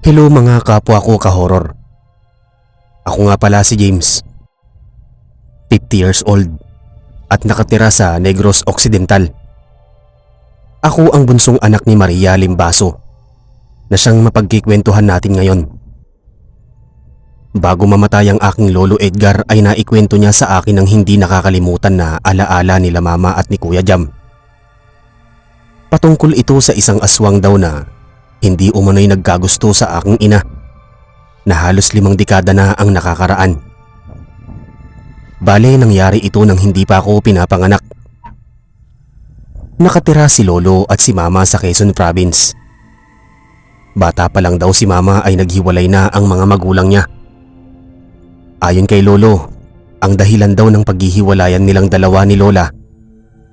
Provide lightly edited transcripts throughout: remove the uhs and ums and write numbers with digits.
Hello mga kapwa ko ka-horror. Ako nga pala si James, 50 years old at nakatira sa Negros Occidental. Ako ang bunsong anak ni Maria Limbaso na siyang mapagkikwentuhan natin ngayon. Bago mamatay ang aking lolo Edgar ay naikwento niya sa akin ang hindi nakakalimutan na alaala nila mama at ni Kuya Jam. Patungkol ito sa isang aswang daw na hindi umano'y nagkagusto sa aking ina na halos 5 dekada na ang nakakaraan. Bale, nangyari ito nang hindi pa ako pinapanganak. Nakatira si lolo at si mama sa Quezon Province. Bata pa lang daw si mama ay naghiwalay na ang mga magulang niya. Ayon kay lolo, ang dahilan daw ng paghihiwalayan nilang dalawa ni lola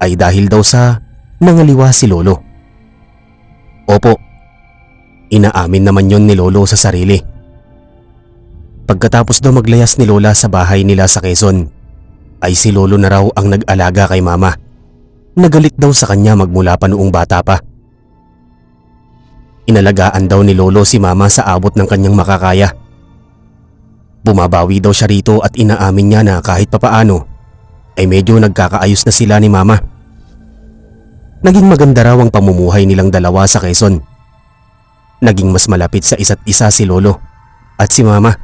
ay dahil daw sa nangaliwa si lolo. Opo, inaamin naman yon ni lolo sa sarili. Pagkatapos daw maglayas ni lola sa bahay nila sa Quezon, ay si lolo na raw ang nag-alaga kay mama. Nagalit daw sa kanya magmula pa noong bata pa. Inalagaan daw ni lolo si mama sa abot ng kanyang makakaya. Bumabawi daw siya rito at inaamin niya na kahit papaano ay medyo nagkakaayos na sila ni mama. Naging maganda raw ang pamumuhay nilang dalawa sa Quezon. Naging mas malapit sa isa't isa si lolo at si mama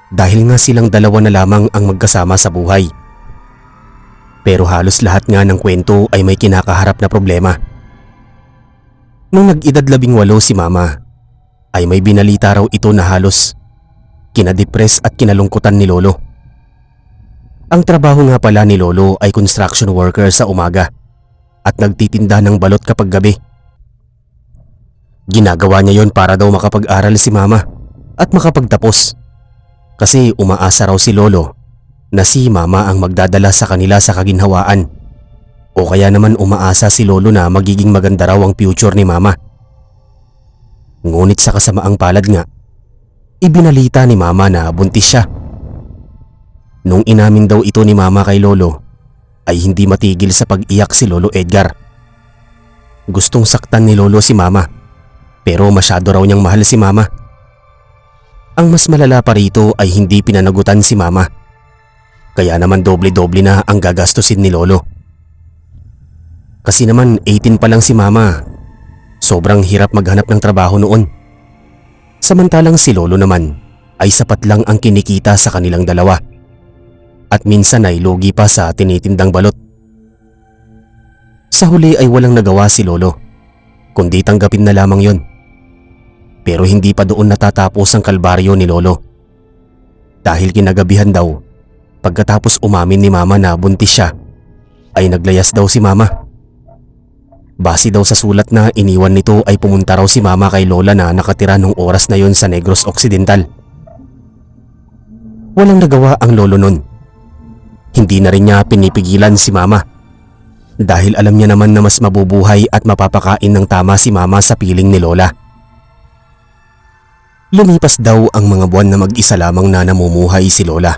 dahil nga silang dalawa na lamang ang magkasama sa buhay. Pero halos lahat nga ng kwento ay may kinakaharap na problema. Nung nag-edad 18 si mama, ay may binalita raw ito na halos kinadepres at kinalungkutan ni lolo. Ang trabaho nga pala ni lolo ay construction worker sa umaga at nagtitinda ng balot kapag gabi. Ginagawa niya yon para daw makapag-aral si mama at makapagtapos, kasi umaasa raw si lolo na si mama ang magdadala sa kanila sa kaginhawaan, o kaya naman umaasa si lolo na magiging maganda raw ang future ni mama. Ngunit sa kasamaang palad nga, ibinalita ni mama na buntis siya. Nung inamin daw ito ni mama kay lolo, ay hindi matigil sa pag-iyak si lolo Edgar. Gustong saktan ni lolo si mama, pero masyado raw niyang mahal si mama. Ang mas malala pa rito ay hindi pinanagutan si mama, kaya naman doble-doble na ang gagastusin ni lolo. Kasi naman 18 pa lang si mama, sobrang hirap maghanap ng trabaho noon. Samantalang si lolo naman ay sapat lang ang kinikita sa kanilang dalawa at minsan ay lugi pa sa tinitindang balot. Sa huli ay walang nagawa si lolo kundi tanggapin na lamang yon. Pero hindi pa doon natatapos ang kalbaryo ni lolo. Dahil kinagabihan daw, pagkatapos umamin ni mama na buntis siya, ay naglayas daw si mama. Base daw sa sulat na iniwan nito ay pumunta raw si mama kay lola na nakatira nung oras na yon sa Negros Occidental. Walang nagawa ang lolo nun. Hindi na rin niya pinipigilan si mama dahil alam niya naman na mas mabubuhay at mapapakain ng tama si mama sa piling ni lola. Lumipas daw ang mga buwan na mag-isa lamang na namumuhay si lola.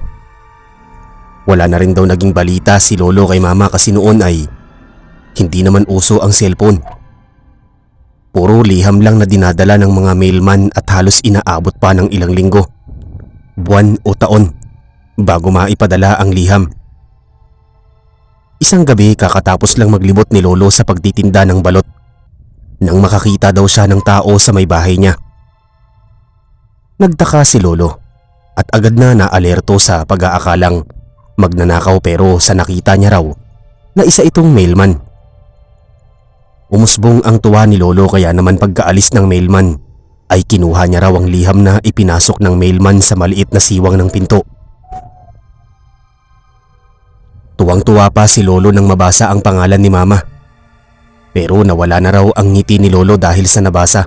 Wala na rin daw naging balita si lolo kay mama kasi noon ay hindi naman uso ang cellphone. Puro liham lang na dinadala ng mga mailman at halos inaabot pa ng ilang linggo, buwan o taon bago maipadala ang liham. Isang gabi kakatapos lang maglibot ni lolo sa pagtitinda ng balot nang makakita daw siya ng tao sa may bahay niya. Nagtaka si lolo at agad na naalerto sa pag-aakalang magnanakaw, pero sa nakita niya raw na isa itong mailman. Umusbong ang tuwa ni lolo kaya naman pagkaalis ng mailman ay kinuha niya raw ang liham na ipinasok ng mailman sa maliit na siwang ng pinto. Tuwang-tuwa pa si lolo nang mabasa ang pangalan ni mama, pero nawala na raw ang ngiti ni lolo dahil sa nabasa.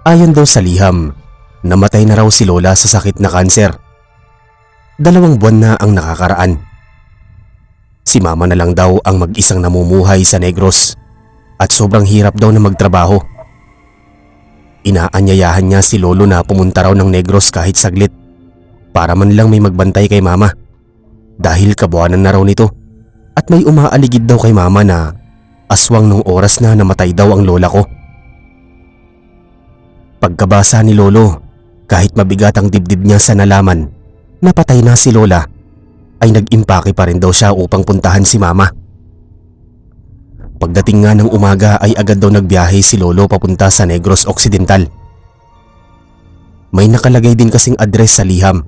Ayon daw sa liham, namatay na raw si lola sa sakit na kanser. 2 buwan na ang nakakaraan. Si mama na lang daw ang mag-isang namumuhay sa Negros at sobrang hirap daw na magtrabaho. Inaanyayahan niya si lolo na pumunta raw ng Negros kahit saglit para man lang may magbantay kay mama dahil kabuwanan na raw nito, at may umaaligid daw kay mama na aswang nung oras na namatay daw ang lola ko. Pagkabasa ni Lolo, kahit mabigat ang dibdib niya sa nalaman na patay na si Lola, ay nag-impake pa rin daw siya upang puntahan si Mama. Pagdating nga ng umaga ay agad daw nagbiyahe si Lolo papunta sa Negros Occidental. May nakalagay din kasing address sa liham,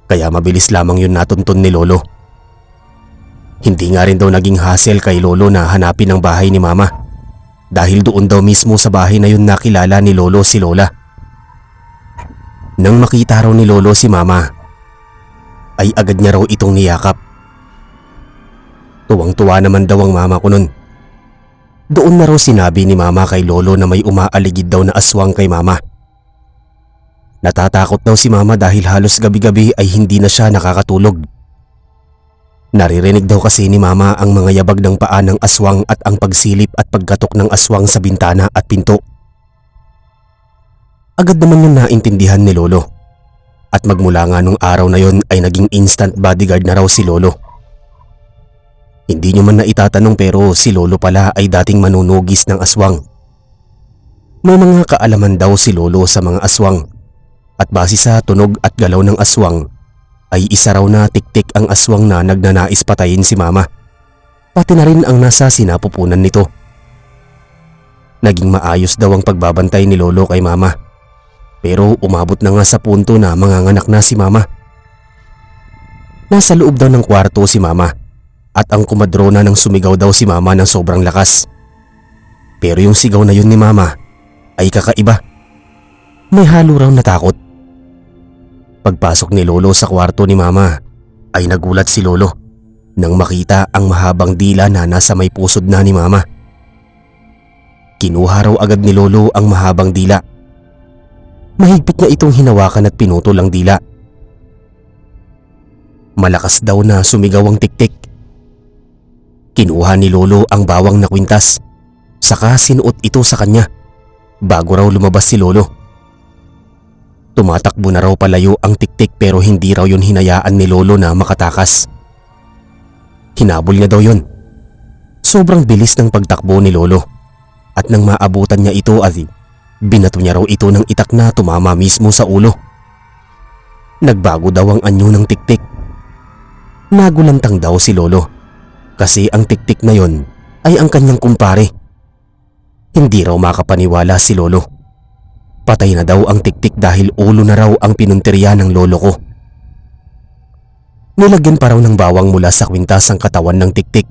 kaya mabilis lamang yun natuntun ni Lolo. Hindi nga rin daw naging hassle kay Lolo na hanapin ang bahay ni Mama, dahil doon daw mismo sa bahay na yun nakilala ni Lolo si Lola. Nang makita raw ni Lolo si Mama, ay agad niya raw itong niyakap. Tuwang-tuwa naman daw ang mama ko nun. Doon na raw sinabi ni Mama kay Lolo na may umaaligid daw na aswang kay Mama. Natatakot daw si Mama dahil halos gabi-gabi ay hindi na siya nakakatulog. Naririnig daw kasi ni Mama ang mga yabag ng paa ng aswang at ang pagsilip at pagkatok ng aswang sa bintana at pinto. Agad naman yung naintindihan ni Lolo. At magmula nga nung araw na yon ay naging instant bodyguard na raw si Lolo. Hindi nyo man na itatanong pero si Lolo pala ay dating manunugis ng aswang. May mga kaalaman daw si Lolo sa mga aswang. At base sa tunog at galaw ng aswang, ay isa raw na tiktik ang aswang na nagnanais patayin si Mama. Pati na rin ang nasa sinapupunan nito. Naging maayos daw ang pagbabantay ni Lolo kay Mama. Pero umabot na nga sa punto na manganganak na si Mama. Nasa loob daw ng kwarto si Mama at ang kumadrona nang sumigaw daw si Mama ng sobrang lakas. Pero yung sigaw na yun ni Mama ay kakaiba. May halo raw na takot. Pagpasok ni Lolo sa kwarto ni Mama ay nagulat si Lolo nang makita ang mahabang dila na nasa may pusod na ni Mama. Kinuha raw agad ni Lolo ang mahabang dila. Mahigpit niya itong hinawakan at pinutol ang dila. Malakas daw na sumigaw ang tiktik. Kinuha ni Lolo ang bawang na kwintas, saka sinuot ito sa kanya bago raw lumabas si Lolo. Tumatakbo na raw palayo ang tiktik pero hindi raw yun hinayaan ni Lolo na makatakas. Hinabol niya daw yun. Sobrang bilis ng pagtakbo ni Lolo at nang maabutan niya ito ay binato niya raw ito ng itak na tumama mismo sa ulo. Nagbago daw ang anyo ng tiktik. Nagulantang daw si Lolo kasi ang tiktik na yon ay ang kanyang kumpare. Hindi raw makapaniwala si Lolo. Patay na daw ang tiktik dahil ulo na raw ang pinuntirya ng lolo ko. Nilagyan pa raw ng bawang mula sa kwintas ang katawan ng tiktik.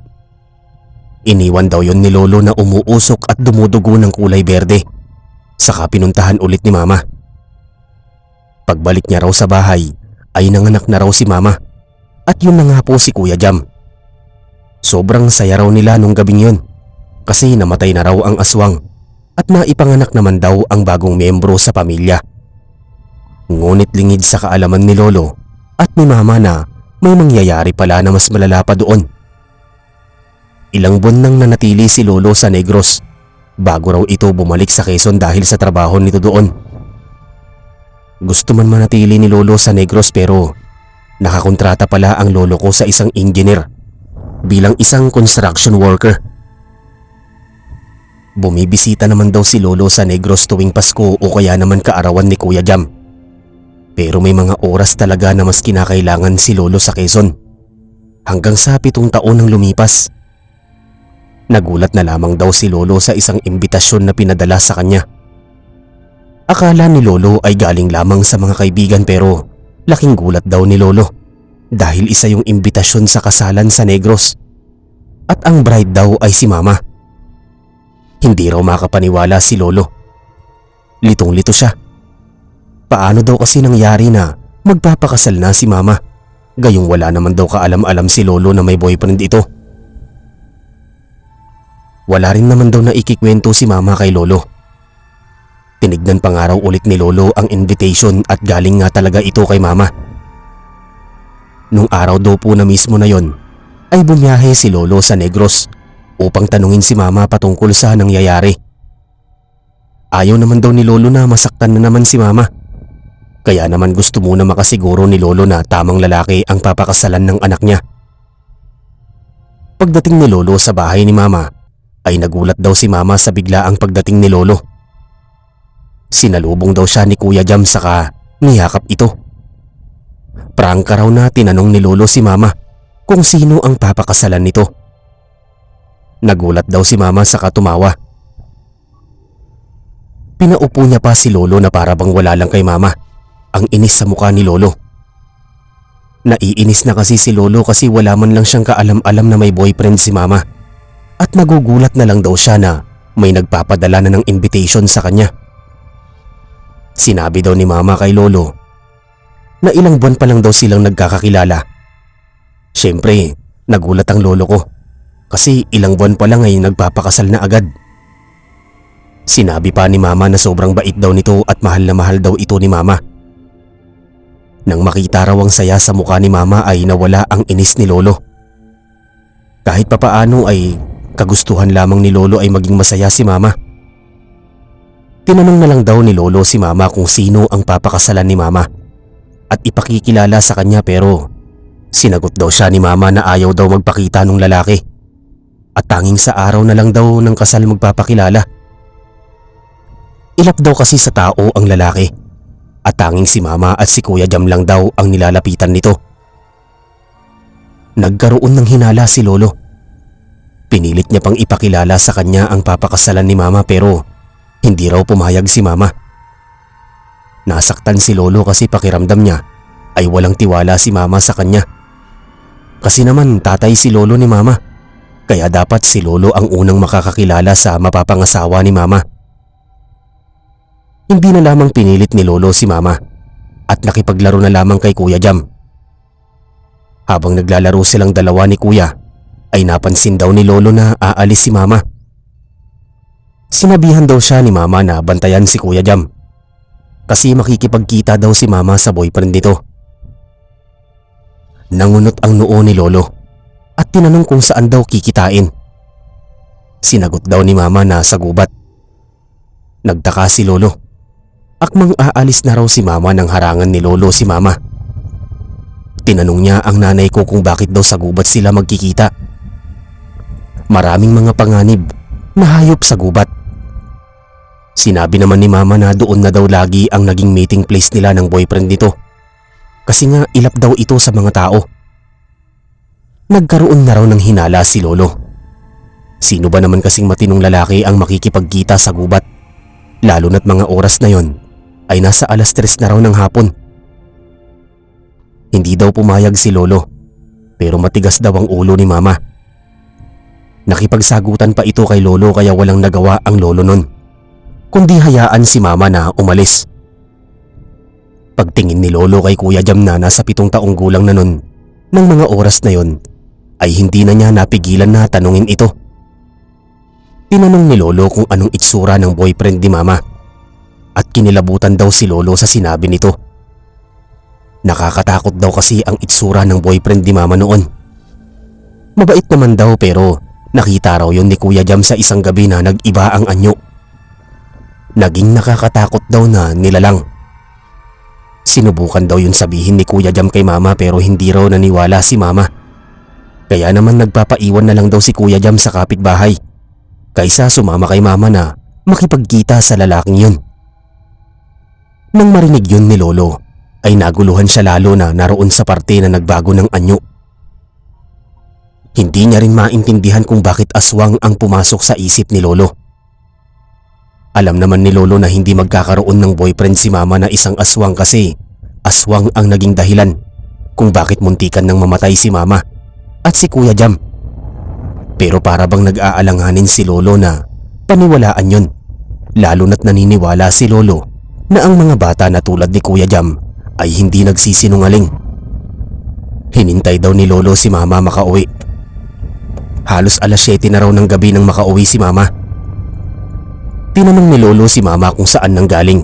Iniwan daw yon ni Lolo na umuusok at dumudugo ng kulay berde. Saka pinuntahan ulit ni Mama. Pagbalik niya raw sa bahay ay nanganak na raw si Mama at yun na nga po si Kuya Jam. Sobrang saya raw nila nung gabing yun kasi namatay na raw ang aswang at maipanganak naman daw ang bagong miyembro sa pamilya. Ngunit lingid sa kaalaman ni Lolo at ni Mama na may mangyayari pala na mas malala pa doon. Ilang buwan nang nanatili si Lolo sa Negros bago raw ito bumalik sa Quezon dahil sa trabaho nito doon. Gusto man manatili ni Lolo sa Negros pero nakakontrata pala ang lolo ko sa isang engineer bilang isang construction worker. Bumibisita naman daw si Lolo sa Negros tuwing Pasko o kaya naman kaarawan ni Kuya Jam. Pero may mga oras talaga na mas kinakailangan si Lolo sa Quezon. Hanggang sa 7 taon nang lumipas. Nagulat na lamang daw si Lolo sa isang imbitasyon na pinadala sa kanya. Akala ni Lolo ay galing lamang sa mga kaibigan pero laking gulat daw ni Lolo dahil isa yung imbitasyon sa kasalan sa Negros. At ang bride daw ay si Mama. Hindi raw makapaniwala si Lolo. Litong-lito siya. Paano daw kasi nangyari na magpapakasal na si Mama? Gayong wala naman daw kaalam-alam si Lolo na may boyfriend ito. Wala rin naman daw na ikikwento si Mama kay Lolo. Tinignan pa nga raw ulit ni Lolo ang invitation at galing nga talaga ito kay Mama. Nung araw daw po na mismo na yon, ay bumiyahe si Lolo sa Negros upang tanungin si Mama patungkol sa nangyayari. Ayaw naman daw ni Lolo na masaktan na naman si Mama. Kaya naman gusto muna makasiguro ni Lolo na tamang lalaki ang papakasalan ng anak niya. Pagdating ni Lolo sa bahay ni Mama, ay nagulat daw si Mama sa biglaang pagdating ni Lolo. Sinalubong daw siya ni Kuya Jam saka niyakap ito. Prangka raw na tinanong ni Lolo si Mama kung sino ang papakasalan nito. Nagulat daw si Mama saka tumawa. Pinaupo niya pa si Lolo na para bang wala lang kay Mama ang inis sa mukha ni Lolo. Naiinis na kasi si Lolo kasi wala man lang siyang kaalam-alam na may boyfriend si Mama at nagugulat na lang daw siya na may nagpapadala na ng invitation sa kanya. Sinabi daw ni Mama kay Lolo na ilang buwan pa lang daw silang nagkakakilala. Siyempre, nagulat ang lolo ko kasi ilang buwan pa lang ay nagpapakasal na agad. Sinabi pa ni Mama na sobrang bait daw nito at mahal na mahal daw ito ni Mama. Nang makita raw ang saya sa mukha ni Mama ay nawala ang inis ni Lolo. Kahit papaano ay kagustuhan lamang ni Lolo ay maging masaya si Mama. Tinanong na lang daw ni Lolo si Mama kung sino ang papakasalan ni Mama at ipakikilala sa kanya, pero sinagot daw siya ni Mama na ayaw daw magpakita ng lalaki at tanging sa araw na lang daw ng kasal magpapakilala. Ilap daw kasi sa tao ang lalaki at tanging si Mama at si Kuya Jam lang daw ang nilalapitan nito. Nagkaroon ng hinala si Lolo. Pinilit niya pang ipakilala sa kanya ang papakasalan ni Mama pero hindi raw pumayag si Mama. Nasaktan si Lolo kasi pakiramdam niya ay walang tiwala si Mama sa kanya. Kasi naman tatay si Lolo ni Mama, kaya dapat si Lolo ang unang makakakilala sa mapapangasawa ni Mama. Hindi na lamang pinilit ni Lolo si Mama at nakipaglaro na lamang kay Kuya Jam. Habang naglalaro silang dalawa ni Kuya ay napansin daw ni Lolo na aalis si Mama. Sinabihan daw siya ni Mama na bantayan si Kuya Jam kasi makikipagkita daw si Mama sa boyfriend nito. Nangunot ang noo ni Lolo at tinanong kung saan daw kikitain. Sinagot daw ni Mama na sa gubat. Nagtaka si Lolo. Akmang aalis na raw si Mama nang harangan ni Lolo si Mama. Tinanong niya ang nanay ko kung bakit daw sa gubat sila magkikita. Maraming mga panganib na hayop sa gubat. Sinabi naman ni Mama na doon na daw lagi ang naging meeting place nila ng boyfriend nito kasi nga ilap daw ito sa mga tao. Nagkaroon na raw ng hinala si Lolo. Sino ba naman kasing matinong lalaki ang makikipagkita sa gubat? Lalo na't mga oras na yon ay nasa 3:00 na raw ng hapon. Hindi daw pumayag si Lolo pero matigas daw ang ulo ni Mama. Nakipagsagutan pa ito kay Lolo kaya walang nagawa ang Lolo nun kundi hayaan si Mama na umalis. Pagtingin ni Lolo kay Kuya Jam na nasa 7 taong gulang na nun ng mga oras na yon ay hindi na niya napigilan na tanungin ito. Tinanong ni Lolo kung anong itsura ng boyfriend ni Mama at kinilabutan daw si Lolo sa sinabi nito. Nakakatakot daw kasi ang itsura ng boyfriend ni Mama noon. Mabait naman daw pero nakita raw yun ni Kuya Jam sa isang gabi na nag-iba ang anyo. Naging nakakatakot daw na nilalang. Sinubukan daw yun sabihin ni Kuya Jam kay Mama pero hindi raw naniwala si Mama. Kaya naman nagpapaiwan na lang daw si Kuya Jam sa kapitbahay kaysa sumama kay Mama na makipagkita sa lalaking yun. Nang marinig yun ni Lolo ay naguluhan siya lalo na naroon sa parte na nagbago ng anyo. Hindi niya rin maintindihan kung bakit aswang ang pumasok sa isip ni Lolo. Alam naman ni Lolo na hindi magkakaroon ng boyfriend si Mama na isang aswang kasi aswang ang naging dahilan kung bakit muntikan nang mamatay si Mama at si Kuya Jam. Pero para bang nag-aalanganin si Lolo na paniwalaan yun, lalo na't naniniwala si Lolo na ang mga bata na tulad ni Kuya Jam ay hindi nagsisinungaling. Hinintay daw ni Lolo si Mama makauwi. Halos 7:00 na raw ng gabi nang makauwi si Mama. Tinanong ni Lolo si Mama kung saan nanggaling.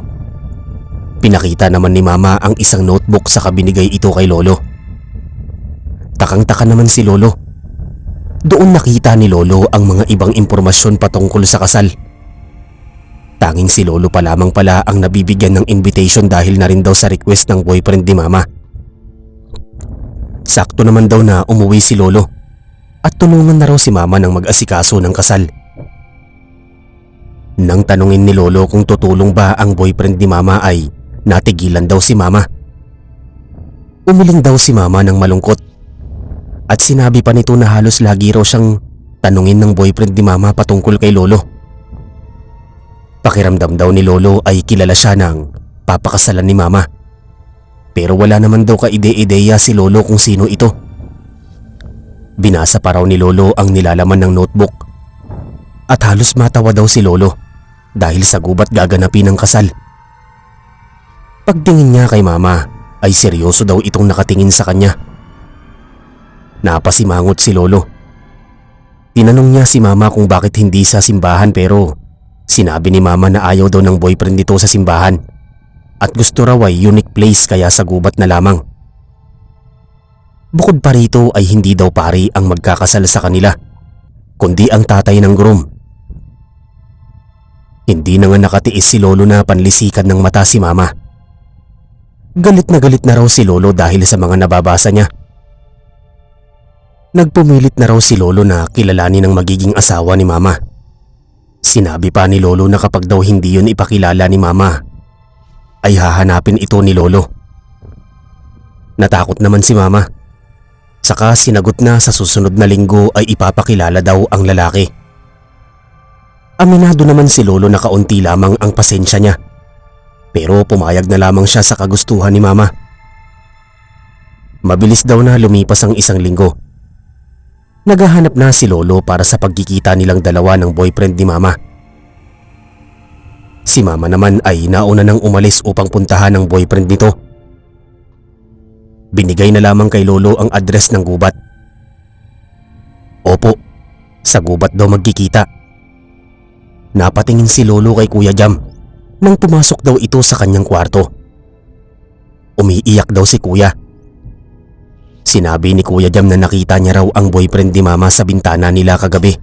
Pinakita naman ni Mama ang isang notebook sa binigay ito kay Lolo. Takang-taka naman si Lolo. Doon nakita ni Lolo ang mga ibang impormasyon patungkol sa kasal. Tanging si Lolo pa lamang pala ang nabibigyan ng invitation dahil na rin daw sa request ng boyfriend ni Mama. Sakto naman daw na umuwi si Lolo at tulungan na raw si Mama ng mag-asikaso ng kasal. Nang tanungin ni Lolo kung tutulong ba ang boyfriend ni Mama ay natigilan daw si Mama. Umiling daw si Mama ng malungkot at sinabi pa nito na halos lagi raw siyang tanungin ng boyfriend ni Mama patungkol kay Lolo. Pakiramdam daw ni Lolo ay kilala siya ng papakasalan ni Mama. Pero wala naman daw kaide-ideya si Lolo kung sino ito. Binasa pa raw ni Lolo ang nilalaman ng notebook at halos matawa daw si Lolo dahil sa gubat gaganapin ang kasal. Pagtingin niya kay Mama ay seryoso daw itong nakatingin sa kanya. Napasimangot si Lolo. Tinanong niya si Mama kung bakit hindi sa simbahan pero sinabi ni Mama na ayaw daw ng boyfriend nito sa simbahan at gusto raw ay unique place kaya sa gubat na lamang. Bukod pa rito ay hindi daw pari ang magkakasal sa kanila, kundi ang tatay ng groom. Hindi na nga nakatiis si Lolo na panlisikan ng mata si Mama. Galit na raw si Lolo dahil sa mga nababasa niya. Nagpumilit na raw si Lolo na kilalanin ang magiging asawa ni Mama. Sinabi pa ni Lolo na kapag daw hindi yun ipakilala ni Mama, ay hahanapin ito ni Lolo. Natakot naman si Mama. Saka sinagot na sa susunod na linggo ay ipapakilala daw ang lalaki. Aminado naman si Lolo na kaunti lamang ang pasensya niya. Pero pumayag na lamang siya sa kagustuhan ni Mama. Mabilis daw na lumipas ang isang linggo. Naghahanap na si Lolo para sa pagkikita nilang dalawa ng boyfriend ni Mama. Si Mama naman ay nauna nang umalis upang puntahan ang boyfriend nito. Binigay na lamang kay Lolo ang address ng gubat. Opo, sa gubat daw magkikita. Napatingin si Lolo kay Kuya Jam nang pumasok daw ito sa kanyang kwarto. Umiiyak daw si Kuya. Sinabi ni Kuya Jam na nakita niya raw ang boyfriend ni Mama sa bintana nila kagabi.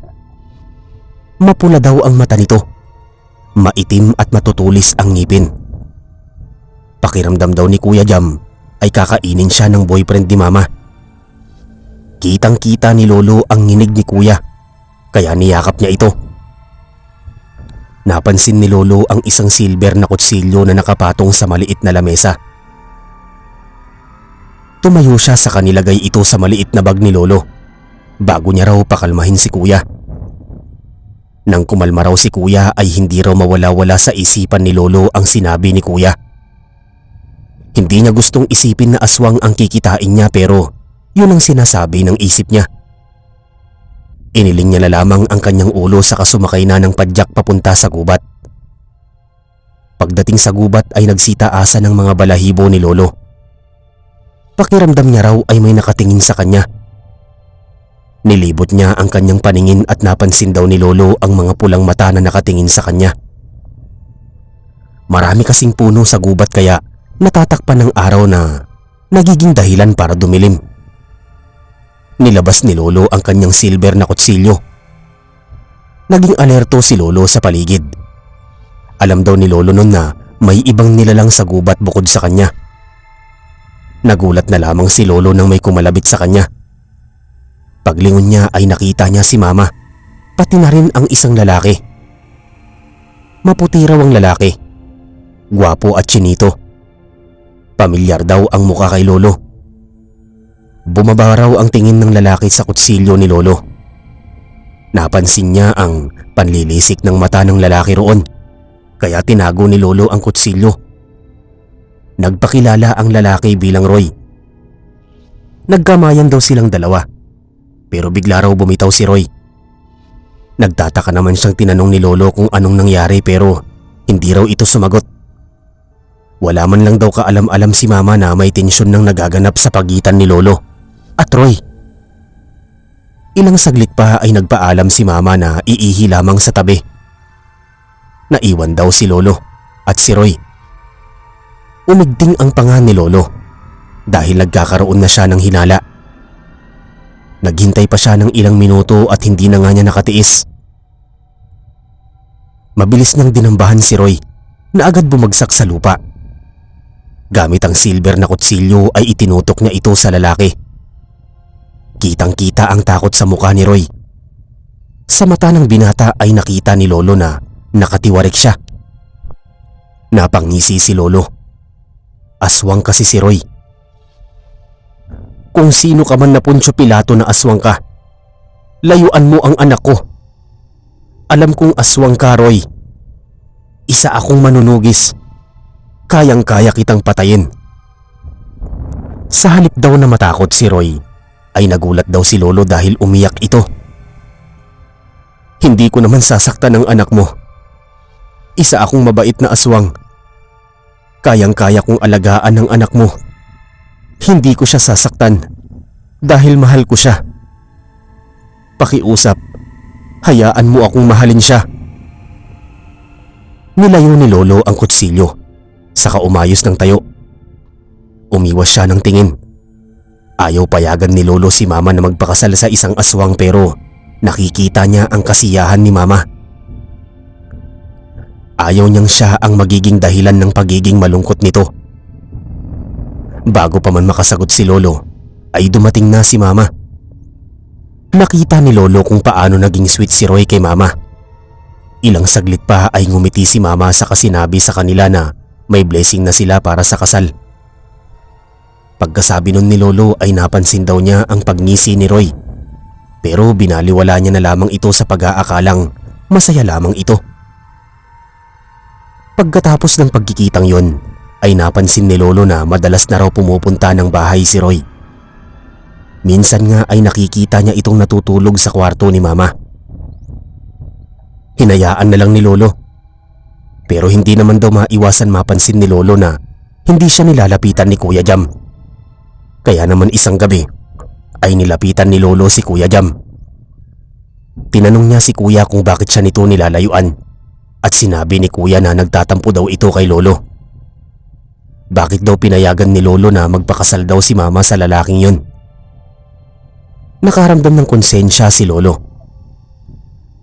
Mapula daw ang mata nito. Maitim at matutulis ang ngipin. Pakiramdam daw ni Kuya Jam ay kakainin siya ng boyfriend ni Mama. Kitang-kita ni Lolo ang nginig ni Kuya, kaya niyakap niya ito. Napansin ni Lolo ang isang silver na kutsilyo na nakapatong sa maliit na lamesa. Tumayo siya sa kanilagay ito sa maliit na bag ni Lolo bago niya raw pakalmahin si Kuya. Nang kumalma raw si Kuya ay hindi raw mawala-wala sa isipan ni Lolo ang sinabi ni Kuya. Hindi niya gustong isipin na aswang ang kikitain niya pero yun ang sinasabi ng isip niya. Iniling niya na lamang ang kanyang ulo sa kasumakay na ng padyak papunta sa gubat. Pagdating sa gubat ay nagsitaasa ng mga balahibo ni Lolo. Pakiramdam niya raw ay may nakatingin sa kanya. Nilibot niya ang kanyang paningin at napansin daw ni Lolo ang mga pulang mata na nakatingin sa kanya. Marami kasing puno sa gubat kaya natatakpan ng araw na nagiging dahilan para dumilim. Nilabas ni Lolo ang kanyang silver na kutsilyo. Naging alerto si Lolo sa paligid. Alam daw ni Lolo noon na may ibang nilalang sa gubat bukod sa kanya. Nagulat na lamang si Lolo nang may kumalabit sa kanya. Paglingon niya ay nakita niya si Mama, pati na rin ang isang lalaki. Maputi raw ang lalaki. Gwapo at chinito. Pamilyar daw ang mukha kay Lolo. Bumaba raw ang tingin ng lalaki sa kutsilyo ni Lolo. Napansin niya ang panlilisik ng mata ng lalaki roon, kaya tinago ni Lolo ang kutsilyo. Nagpakilala ang lalaki bilang Roy. Nagkamayan daw silang dalawa, pero bigla raw bumitaw si Roy. Nagtataka naman siyang tinanong ni Lolo kung anong nangyari pero hindi raw ito sumagot. Wala man lang daw kaalam-alam si Mama na may tensyon nang nagaganap sa pagitan ni Lolo at Roy. Ilang saglit pa ay nagpaalam si Mama na iihi lamang sa tabi. Naiwan daw si Lolo at si Roy. Umigting ang panga ni Lolo dahil nagkakaroon na siya ng hinala. Naghintay pa siya ng ilang minuto at hindi na nga niya nakatiis. Mabilis nang dinambahan si Roy na agad bumagsak sa lupa. Gamit ang silver na kutsilyo ay itinutok niya ito sa lalaki. Kitang-kita ang takot sa mukha ni Roy. Sa mata ng binata ay nakita ni Lolo na Nakatiwarik siya. Napangisi si Lolo. Aswang kasi si Roy. Kung sino ka man na Poncio Pilato na aswang ka, layuan mo ang anak ko. Alam kong aswang ka, Roy. Isa akong manunugis. Kayang-kaya kitang patayin. Sa halip daw na matakot si Roy, ay nagulat daw si Lolo dahil umiyak ito. Hindi ko naman sasaktan ang anak mo. Isa akong mabait na aswang. Kayang-kaya kong alagaan ang anak mo. Hindi ko siya sasaktan dahil mahal ko siya. Pakiusap, hayaan mo akong mahalin siya. Nilayo ni Lolo ang kutsilyo, saka umayos ng tayo. Umiwas siya ng tingin. Ayaw payagan ni Lolo si Mama na magpakasal sa isang aswang pero nakikita niya ang kasiyahan ni Mama. Ayaw niyang siya ang magiging dahilan ng pagiging malungkot nito. Bago pa man makasagot si Lolo, ay dumating na si Mama. Nakita ni Lolo kung paano naging sweet si Roy kay Mama. Ilang saglit pa ay ngumiti si Mama saka sinabi sa kanila na may blessing na sila para sa kasal. Pagkasabi nun ni Lolo ay napansin daw niya ang pagngisi ni Roy. Pero binaliwala niya na lamang ito sa pag-aakalang masaya lamang ito. Pagkatapos ng pagkikitang yon, ay napansin ni Lolo na madalas na raw pumupunta ng bahay si Roy. Minsan nga ay nakikita niya itong natutulog sa kwarto ni Mama. Hinayaan na lang ni Lolo. Pero hindi naman daw maiwasan mapansin ni Lolo na hindi siya nilalapitan ni Kuya Jam. Kaya naman isang gabi ay nilapitan ni Lolo si Kuya Jam. Tinanong niya si Kuya kung bakit siya nito nilalayuan. At sinabi ni Kuya na nagtatampo daw ito kay Lolo. Bakit daw pinayagan ni Lolo na magpakasal daw si Mama sa lalaking yun? Nakaramdam ng konsensya si Lolo.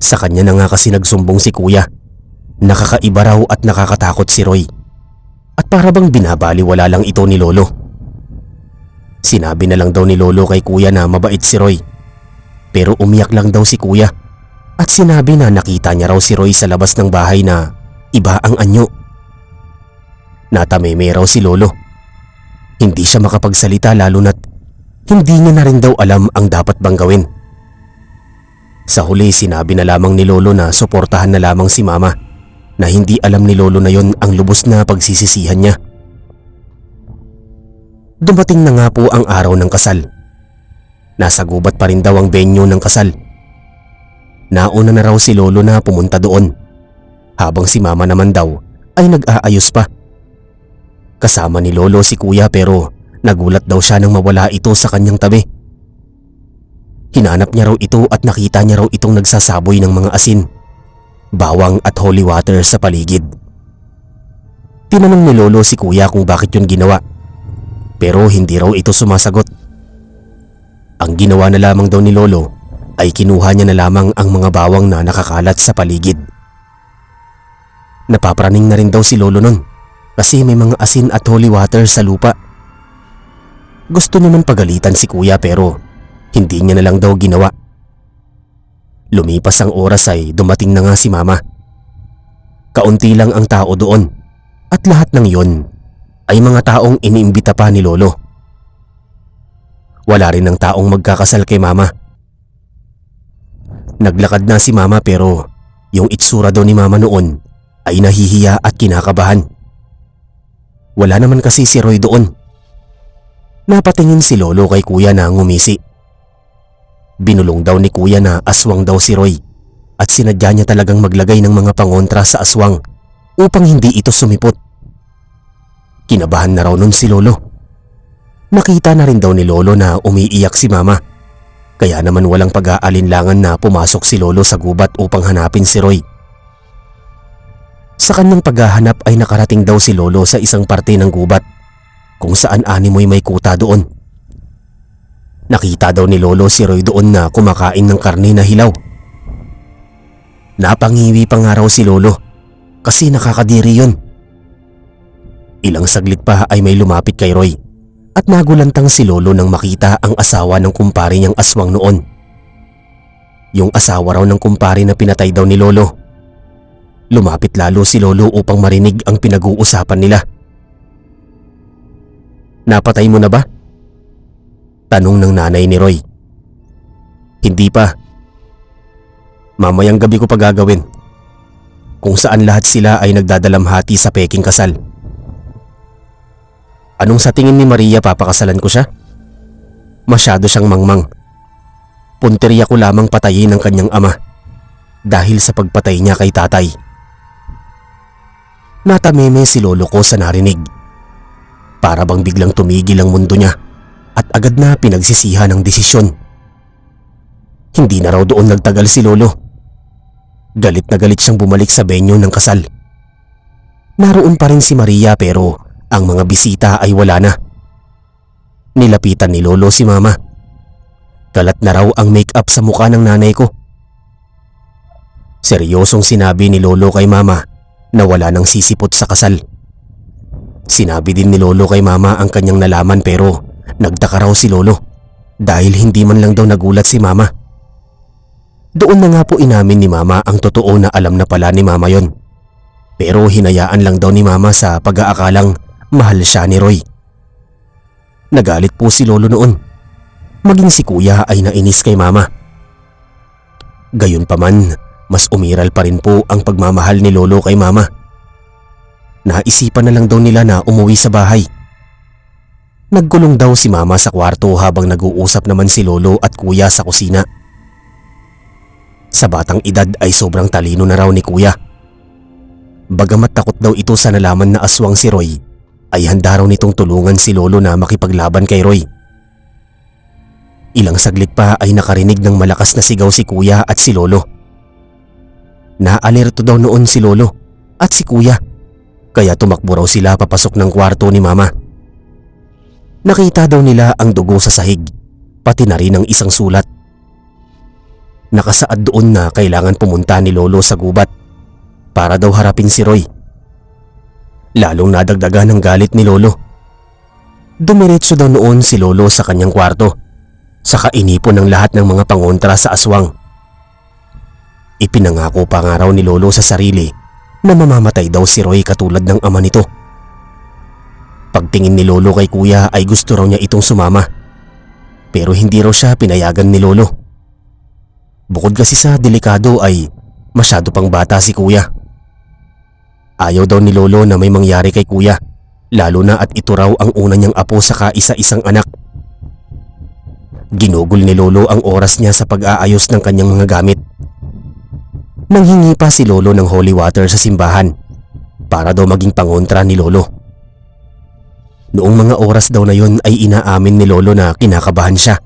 Sa kanya na nga kasi nagsumbong si Kuya. Nakakaiba raw at nakakatakot si Roy. At para bang binabaliwala lang ito ni Lolo. Sinabi na lang daw ni Lolo kay Kuya na mabait si Roy. Pero umiyak lang daw si Kuya. At sinabi na nakita niya raw si Roy sa labas ng bahay na iba ang anyo. Natameme raw si Lolo. Hindi siya makapagsalita lalo na't hindi niya na rin daw alam ang dapat bang gawin. Sa huli sinabi na lamang ni Lolo na suportahan na lamang si Mama, na hindi alam ni Lolo na yon ang lubos na pagsisisihan niya. Dumating na nga po ang araw ng kasal. Nasa gubat pa rin daw ang venue ng kasal. Nauna na raw si Lolo na pumunta doon, habang si Mama naman daw ay nag-aayos pa. Kasama ni Lolo si Kuya pero nagulat daw siya nang mawala ito sa kanyang tabi. Hinanap niya raw ito at nakita niya raw itong nagsasaboy ng mga asin, bawang at holy water sa paligid. Tinanong ni Lolo si Kuya kung bakit yun ginawa, pero hindi raw ito sumasagot. Ang ginawa na lamang daw ni Lolo ay kinuha niya na lamang ang mga bawang na nakakalat sa paligid. Napapraning na rin daw si Lolo nun kasi may mga asin at holy water sa lupa. Gusto niya man pagalitan si Kuya pero hindi niya na lang daw ginawa. Lumipas ang oras ay dumating na nga si Mama. Kaunti lang ang tao doon at lahat ng yon ay mga taong iniimbita pa ni Lolo. Wala rin ng taong magkakasal kay Mama. Naglakad na si Mama pero yung itsura daw ni Mama noon ay nahihiya at kinakabahan. Wala naman kasi si Roy doon. Napatingin si Lolo kay Kuya na ngumisi. Binulong daw ni Kuya na aswang daw si Roy at sinadya niya talagang maglagay ng mga pangontra sa aswang upang hindi ito sumipot. Kinabahan na raw nun si Lolo. Nakita na rin daw ni Lolo na umiiyak si Mama. Kaya naman walang pag-aalinlangan na pumasok si Lolo sa gubat upang hanapin si Roy. Sa kanyang paghahanap ay nakarating daw si Lolo sa isang parte ng gubat kung saan animoy may kuta doon. Nakita daw ni Lolo si Roy doon na kumakain ng karne na hilaw. Napangiwi pa nga raw si Lolo kasi nakakadiri yun. Ilang saglit pa ay may lumapit kay Roy at nagulantang si Lolo nang makita ang asawa ng kumpare niyang aswang noon. Yung asawa raw ng kumpare na pinatay daw ni Lolo. Lumapit lalo si Lolo upang marinig ang pinag-uusapan nila. "Napatay mo na ba?" tanong ng nanay ni Roy. "Hindi pa. Mamayang gabi ko pa gagawin. Kung saan lahat sila ay nagdadalamhati sa peking kasal." "Anong sa tingin ni Maria, papakasalan ko siya?" Masyado siyang mangmang. Punteriya ko lamang patayin ang kanyang ama dahil sa pagpatay niya kay tatay. Natameme si Lolo ko sa narinig. Para bang biglang tumigil ang mundo niya at agad na pinagsisihan ang desisyon. Hindi na raw doon nagtagal si Lolo. Galit na galit siyang bumalik sa venue ng kasal. Naroon pa rin si Maria pero ang mga bisita ay wala na. Nilapitan ni Lolo si Mama. Kalat na raw ang make-up sa mukha ng nanay ko. Seryosong sinabi ni Lolo kay Mama na wala nang sisipot sa kasal. Sinabi din ni Lolo kay Mama ang kanyang nalaman pero nagtaka raw si Lolo dahil hindi man lang daw nagulat si Mama. Doon na nga po inamin ni Mama ang totoo na alam na pala ni Mama yon. Pero hinayaan lang daw ni Mama sa pag-aakalang mahal siya ni Roy. Nagalit po si Lolo noon. Maging si Kuya ay nainis kay Mama. Gayunpaman, mas umiral pa rin po ang pagmamahal ni Lolo kay Mama. Naisipan na lang daw nila na umuwi sa bahay. Nagkulong daw si Mama sa kwarto habang nag-uusap naman si Lolo at Kuya sa kusina. Sa batang edad ay sobrang talino na raw ni Kuya. Bagamat takot daw ito sa nalaman na aswang si Roy, ay handa raw nitong tulungan si Lolo na makipaglaban kay Roy. Ilang saglit pa ay nakarinig ng malakas na sigaw si Kuya at si Lolo. Naalerto daw noon si Lolo at si Kuya, kaya tumakbo raw sila papasok ng kwarto ni Mama. Nakita daw nila ang dugo sa sahig, pati na rin ang isang sulat. Nakasaad doon na kailangan pumunta ni Lolo sa gubat para daw harapin si Roy. Lalong nadagdagan ng galit ni Lolo. Dumiretso daw noon si Lolo sa kanyang kwarto, saka inipon ng lahat ng mga pangontra sa aswang. Ipinangako pa nga raw ni Lolo sa sarili na mamamatay daw si Roy katulad ng ama nito. Pagtingin ni Lolo kay Kuya ay gusto raw niya itong sumama, pero hindi raw siya pinayagan ni Lolo. Bukod kasi sa delikado ay masyado pang bata si Kuya. Ayaw daw ni Lolo na may mangyari kay Kuya, lalo na at ito raw ang una niyang apo sa kaisa-isang anak. Ginugol ni Lolo ang oras niya sa pag-aayos ng kanyang mga gamit. Nanghingi pa si Lolo ng holy water sa simbahan para daw maging pangontra ni Lolo. Noong mga oras daw na yon ay inaamin ni Lolo na kinakabahan siya.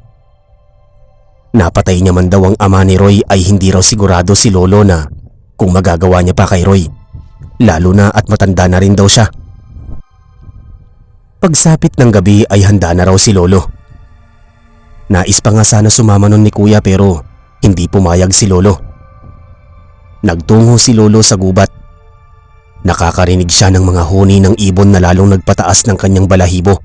Napatay niya man daw ang ama ni Roy ay hindi raw sigurado si Lolo na kung magagawa niya pa kay Roy, lalo na at matanda na rin daw siya. Pagsapit ng gabi ay handa na raw si Lolo. Nais pa nga sana sumama nun ni Kuya pero hindi pumayag si Lolo. Nagtungo si Lolo sa gubat. Nakakarinig siya ng mga huni ng ibon na lalong nagpataas ng kanyang balahibo.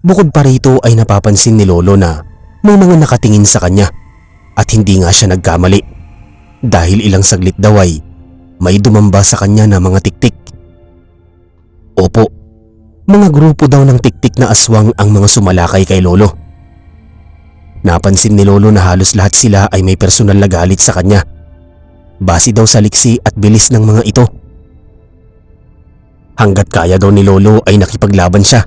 Bukod pa rito ay napapansin ni Lolo na may mga nakatingin sa kanya at hindi nga siya nagkamali dahil ilang saglit daw ay may dumamba sa kanya na mga tiktik. Opo, mga grupo daw ng tiktik na aswang ang mga sumalakay kay Lolo. Napansin ni Lolo na halos lahat sila ay may personal na galit sa kanya, base daw sa liksi at bilis ng mga ito. Hanggat kaya daw ni Lolo ay nakipaglaban siya.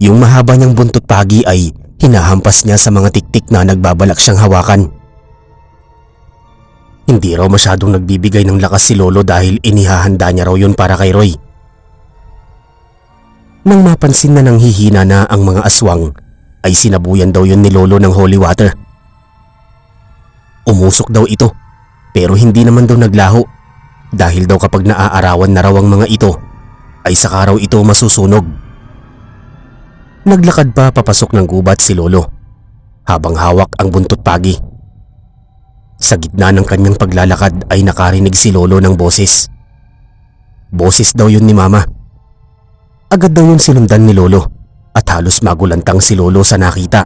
Yung mahaba niyang buntot pagi ay hinahampas niya sa mga tiktik na nagbabalak siyang hawakan. Hindi raw masyadong nagbibigay ng lakas si Lolo dahil inihahanda niya raw yun para kay Roy. Nang mapansin na nanghihina na ang mga aswang, ay sinabuyan daw yun ni Lolo ng holy water. Umusok daw ito pero hindi naman daw naglaho dahil daw kapag naaarawan na raw ang mga ito ay saka raw ito masusunog. Naglakad pa papasok ng gubat si Lolo habang hawak ang buntot pagi. Sa gitna ng kanyang paglalakad ay nakarinig si Lolo ng boses. Boses daw yun ni Mama. Agad daw yun sinundan ni Lolo at halos magulantang si Lolo sa nakita.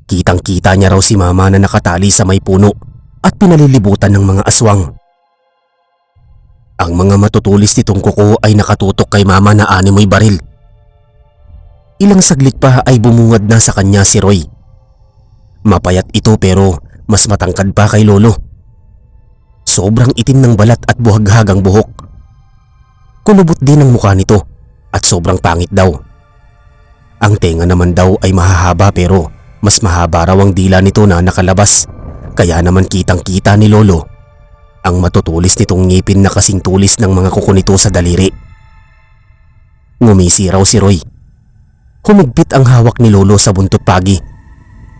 Kitang-kita niya raw si Mama na nakatali sa may puno at pinalilibutan ng mga aswang. Ang mga matutulis nitong kuko ay nakatutok kay mama na animoy baril. Ilang saglit pa ay bumungad na sa kanya si Roy. Mapayat ito pero mas matangkad pa kay lolo. Sobrang itim ng balat at buhaghag ang buhok. Kulubot din ang mukha nito at sobrang pangit daw. Ang tenga naman daw ay mahahaba pero mas mahaba raw ang dila nito na nakalabas, kaya naman kitang-kita ni lolo ang matutulis nitong ngipin na kasing tulis ng mga kuko nito sa daliri. Ngumisi raw si Roy. Humigpit ang hawak ni lolo sa buntot pagi,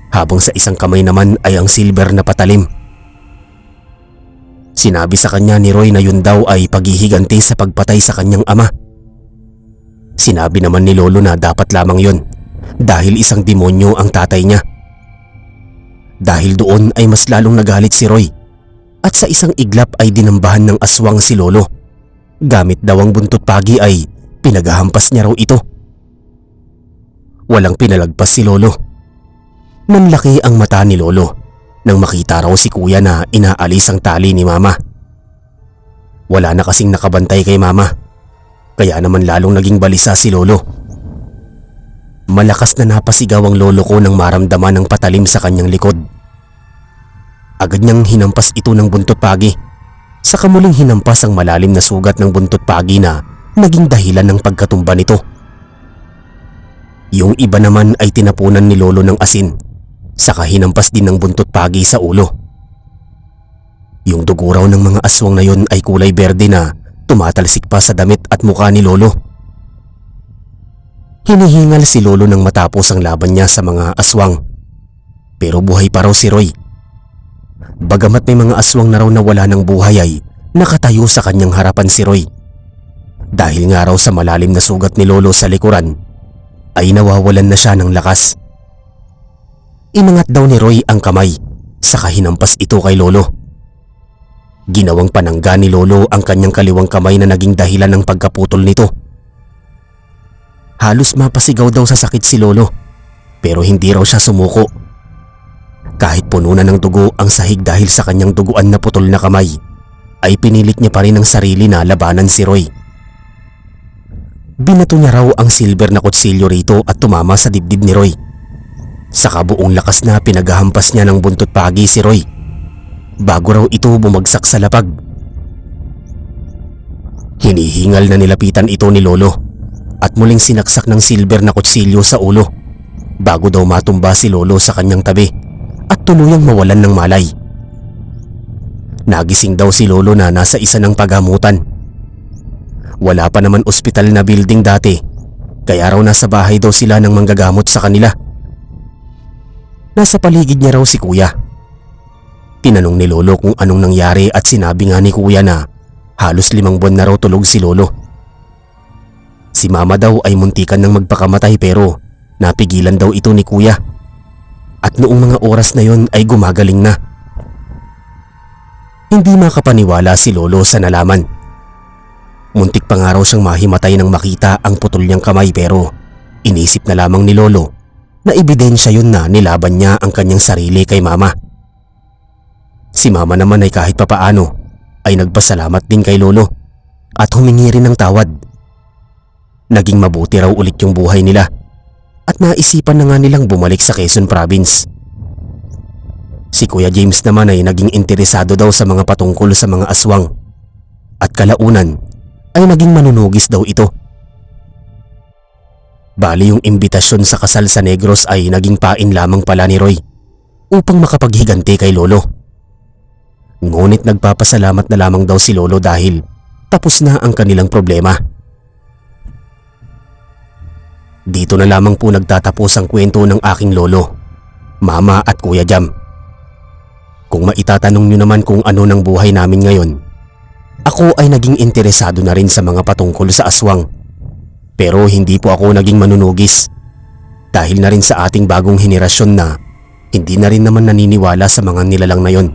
habang sa isang kamay naman ay ang silver na patalim. Sinabi sa kanya ni Roy na yun daw ay paghihiganti sa pagpatay sa kanyang ama. Sinabi naman ni lolo na dapat lamang yun dahil isang demonyo ang tatay niya. Dahil doon ay mas lalong nagalit si Roy at sa isang iglap ay dinambahan ng aswang si lolo. Gamit daw ang buntot pagi ay pinaghahampas niya raw ito. Walang pinalagpas si lolo. Nanlaki ang mata ni lolo nang makita raw si kuya na inaalis ang tali ni mama. Wala na kasing nakabantay kay mama, kaya naman lalong naging balisa si lolo. Malakas na napasigaw ang lolo ko nang maramdaman ng patalim sa kanyang likod. Agad niyang hinampas ito ng buntot pagi, saka muling hinampas ang malalim na sugat ng buntot pagi na naging dahilan ng pagkatumba nito. Yung iba naman ay tinapunan ni lolo ng asin, saka hinampas din ng buntot pagi sa ulo. Yung dugo raw ng mga aswang na yun ay kulay berde na tumatalsik pa sa damit at mukha ni lolo. Hinihingal si lolo nang matapos ang laban niya sa mga aswang, pero buhay pa raw si Roy. Bagamat may mga aswang na raw na wala ng buhay ay nakatayo sa kanyang harapan si Roy. Dahil nga raw sa malalim na sugat ni lolo sa likuran ay nawawalan na siya ng lakas. Inangat daw ni Roy ang kamay, saka hinampas ito kay lolo. Ginawang panangga ni lolo ang kanyang kaliwang kamay na naging dahilan ng pagkaputol nito. Halos mapasigaw daw sa sakit si lolo, pero hindi raw siya sumuko. Kahit puno na ng dugo ang sahig dahil sa kanyang duguan na putol na kamay, ay pinilit niya pa rin ang sarili na labanan si Roy. Binato niya raw ang silver na kutsilyo rito at tumama sa dibdib ni Roy. Saka buong lakas na pinaghahampas niya ng buntot pagi si Roy, bago raw ito bumagsak sa lapag. Hinihingal na nilapitan ito ni lolo at muling sinaksak ng silver na kutsilyo sa ulo, bago daw matumba si lolo sa kanyang tabi at tuluyang mawalan ng malay. Nagising daw si lolo na nasa isa ng paghamutan. Wala pa naman ospital na building dati, kaya raw nasa bahay daw sila ng manggagamot sa kanila. Nasa paligid niya raw si kuya. Tinanong ni lolo kung anong nangyari at sinabi nga ni kuya na halos 5 buwan na raw tulog si lolo. Si mama daw ay muntikan ng magpakamatay pero napigilan daw ito ni kuya. At noong mga oras na yon ay gumagaling na. Hindi makapaniwala si lolo sa nalaman. Muntik pa nga raw siyang mahimatay nang makita ang putol niyang kamay pero inisip na lamang ni lolo na ebidensya yun na nilaban niya ang kanyang sarili kay mama. Si mama naman ay kahit papaano ay nagpasalamat din kay lolo at humingi rin ng tawad. Naging mabuti raw ulit yung buhay nila at naisipan na nga nilang bumalik sa Quezon Province. Si Kuya James naman ay naging interesado daw sa mga patungkol sa mga aswang at kalaunan ay naging manunugis daw ito. Bali yung imbitasyon sa kasal sa Negros ay naging pain lamang pala ni Roy upang makapaghiganti kay lolo. Ngunit nagpapasalamat na lamang daw si lolo dahil tapos na ang kanilang problema. Dito na lamang po nagtatapos ang kwento ng aking lolo, mama at Kuya Jam. Kung maitatanong nyo naman kung ano ng buhay namin ngayon, ako ay naging interesado na rin sa mga patungkol sa aswang. Pero hindi po ako naging manunugis dahil na rin sa ating bagong henerasyon na hindi na rin naman naniniwala sa mga nilalang na yon.